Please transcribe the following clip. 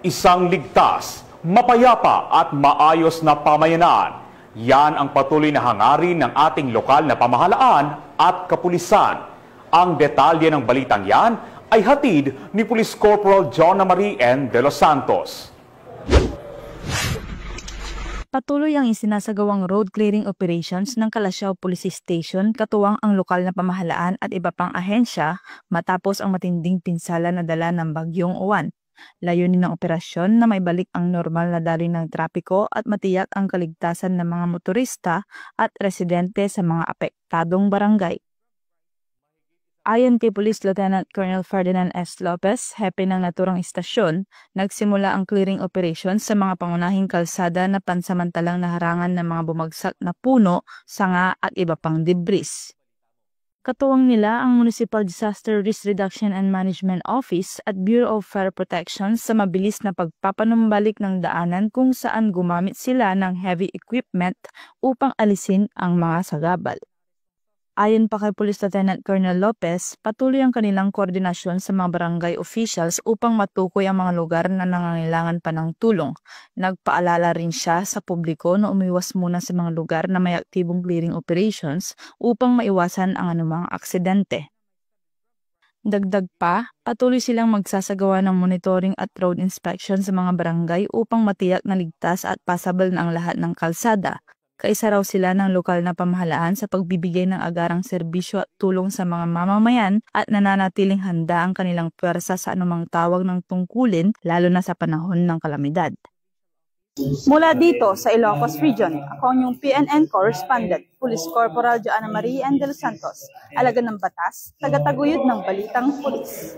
isang ligtas, mapayapa at maayos na pamayanan. Yan ang patuloy na hangarin ng ating lokal na pamahalaan at kapulisan. Ang detalye ng balitang yan ay hatid ni Police Corporal Jonna Marie N. de los Santos. Patuloy ang isinasagawang road clearing operations ng Calasiao Police Station katuwang ang lokal na pamahalaan at iba pang ahensya matapos ang matinding pinsala na dala ng Bagyong Uwan. Layunin ng operasyon na maibalik ang normal na daloy ng trapiko at matiyak ang kaligtasan ng mga motorista at residente sa mga apektadong barangay. Ayon kay Police Lieutenant Colonel Ferdinand S. Lopez, hepe ng naturang istasyon, nagsimula ang clearing operations sa mga pangunahing kalsada na pansamantalang naharangan ng mga bumagsak na puno, sanga at iba pang debris. Katuwang nila ang Municipal Disaster Risk Reduction and Management Office at Bureau of Fire Protection sa mabilis na pagpapanumbalik ng daanan kung saan gumamit sila ng heavy equipment upang alisin ang mga sagabal. Ayon pa kay Police Lieutenant Colonel Lopez, patuloy ang kanilang koordinasyon sa mga barangay officials upang matukoy ang mga lugar na nangangailangan pa ng tulong. Nagpaalala rin siya sa publiko na umiwas muna sa mga lugar na may aktibong clearing operations upang maiwasan ang anumang aksidente. Dagdag pa, patuloy silang magsasagawa ng monitoring at road inspection sa mga barangay upang matiyak na ligtas at passable na ang lahat ng kalsada. Kaisa raw sila ng lokal na pamahalaan sa pagbibigay ng agarang serbisyo at tulong sa mga mamamayan at nananatiling handa ang kanilang pwersa sa anumang tawag ng tungkulin lalo na sa panahon ng kalamidad. Mula dito sa Ilocos Region, ako ang inyong PNN Correspondent, Police Corporal Jonna Marie N. de los Santos, alagad ng batas, tagataguyod ng balitang pulis.